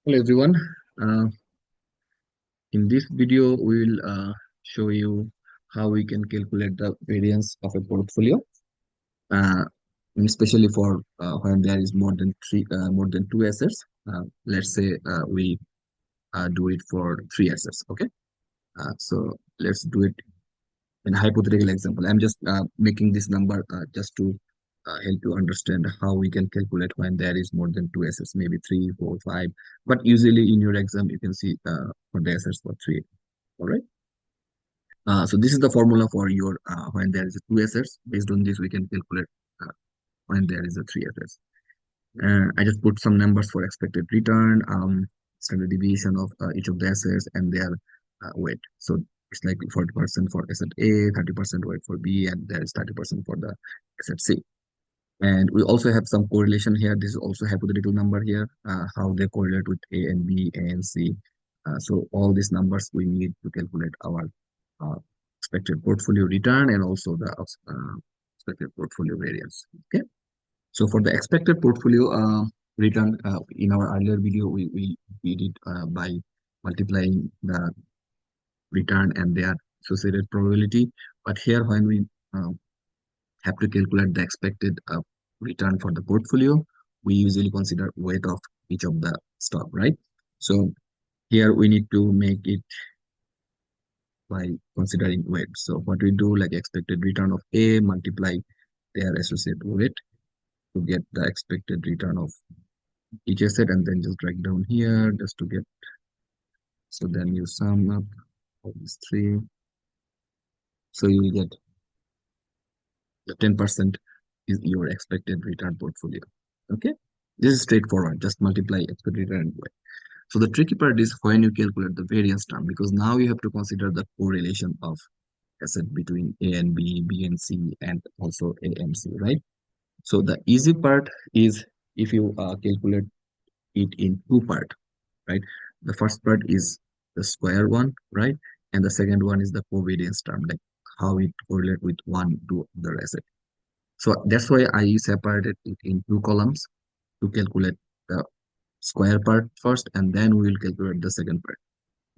Hello everyone. Uh, in this video, we will show you how we can calculate the variance of a portfolio, uh, and especially for when there is more than two assets. Let's say we do it for three assets. Okay. So let's do it in a hypothetical example. I'm just making this number just to help you understand how we can calculate when there is more than two assets, maybe three, four, five. But usually in your exam, you can see for the assets for three. All right. So this is the formula for your when there is a two assets. Based on this, we can calculate when there is a three assets. I just put some numbers for expected return, standard deviation of each of the assets, and their weight. So it's like 40% for asset A, 30% weight for B, and there is 30% for the asset C. And we also have some correlation here. This is also hypothetical number here, how they correlate with A and B, A and C. So all these numbers we need to calculate our uh, expected portfolio return and also the expected portfolio variance. Okay. So for the expected portfolio return, in our earlier video, we did by multiplying the return and their associated probability. But here, when we uh, have to calculate the expected return for the portfolio, we usually consider weight of each of the stock, right? So here we need to make it by considering weight. So what we do, like expected return of A multiply their associated weight to get the expected return of each asset, and then just drag down here just to get, so then you sum up all these three. So you will get the 10% is your expected return portfolio. Okay. This is straightforward. Just multiply expected return and weight. So the tricky part is when you calculate the variance term, because now you have to consider the correlation of asset between A and B, B and C, and also A and C, right? So the easy part is if you calculate it in two part, right? The first part is the square one, right? And the second one is the covariance term, like how it correlate with one to the asset. So that's why I separated it in two columns to calculate the square part first, and then we will calculate the second part.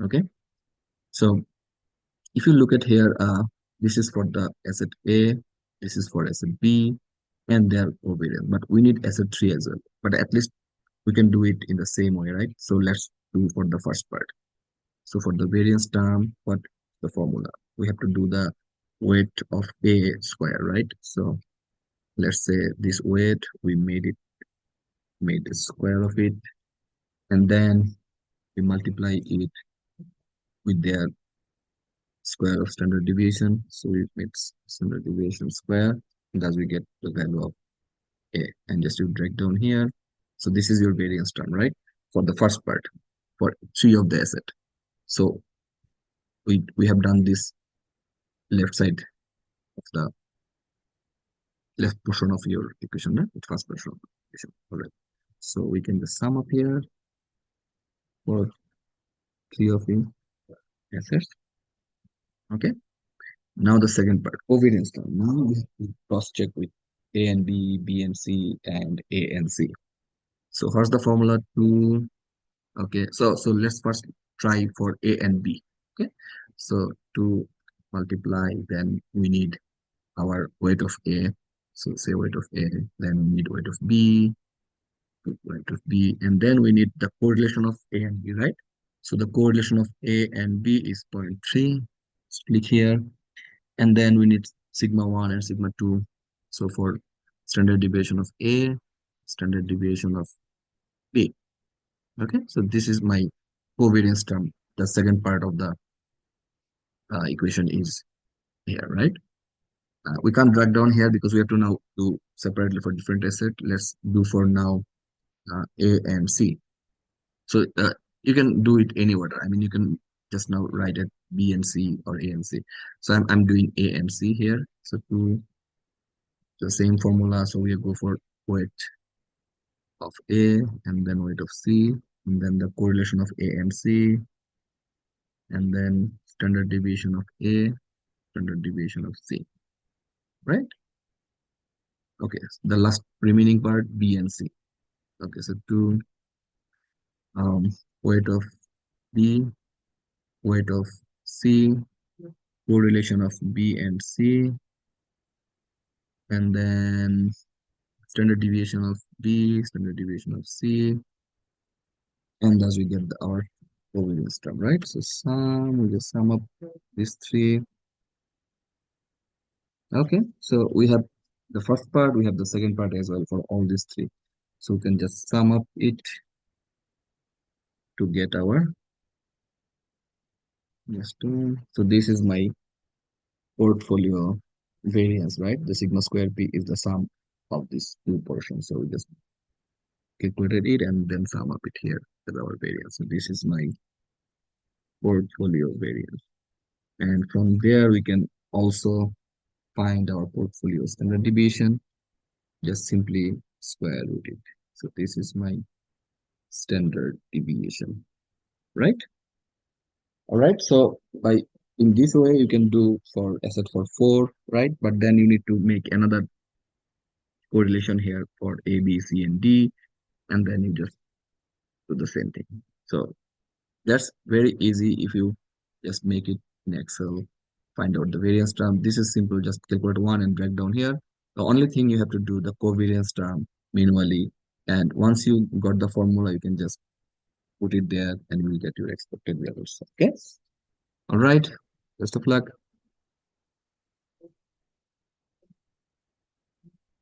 Okay. So if you look at here, this is for the asset A, this is for asset B, and their covariance. But we need asset 3 as well. But at least we can do it in the same way, right? So let's do for the first part. So for the variance term, what the formula? We have to do the weight of A square, right? So let's say this weight, we made the square of it, and then we multiply it with their square of standard deviation. So it makes standard deviation square, and thus we get the value of A. And just to drag down here. So this is your variance term, right? For the first part, for three of the asset. So we have done this left side of the left portion of your equation, right? The first portion of the equation. All right. So we can just sum up here for three of the assets. Okay. Now the second part, covariance term. Now we have to cross check with A and B, B and C, and A and C. So what's the formula to, okay, so let's first try for A and B. Okay. So to multiply, then we need our weight of A. So say weight of A, then we need weight of B, weight of B, and then we need the correlation of A and B, right? So the correlation of A and B is zero point 0.3. Click here, and then we need sigma 1 and sigma 2. So for standard deviation of A, standard deviation of B. Okay, so this is my covariance term. The second part of the equation is here, right? We can't drag down here because we have to now do separately for different asset. Let's do for now A and C. So you can do it any order. I mean, you can just now write it B and C or A and C. So I'm doing A and C here. So to the same formula, so we go for weight of A and then weight of C, and then the correlation of A and C, and then standard deviation of A, standard deviation of C, right? Okay, so the last remaining part, B and C. Okay, so to um, weight of B, weight of C, correlation of B and C, and then standard deviation of B, standard deviation of C, and thus we get our covariance term, right? So we just sum up these three. Okay, so we have the first part, we have the second part as well for all these three. So we can just sum up it to get our yes two. So this is my portfolio variance, right? The sigma square P is the sum of these two portions. So we just calculated it and then sum up it here as our variance. So this is my portfolio variance. And from there, we can also find our portfolio standard deviation, just simply square root it. So this is my standard deviation, right? All right. So by in this way, you can do for asset for four, right? But then you need to make another correlation here for A, B, C, and D, and then you just do the same thing. So that's very easy if you just make it in Excel, find out the variance term. This is simple, just calculate one and break down here. The only thing you have to do the covariance term manually. And once you got the formula, you can just put it there and you will get your expected values. Okay. All right. Best of luck.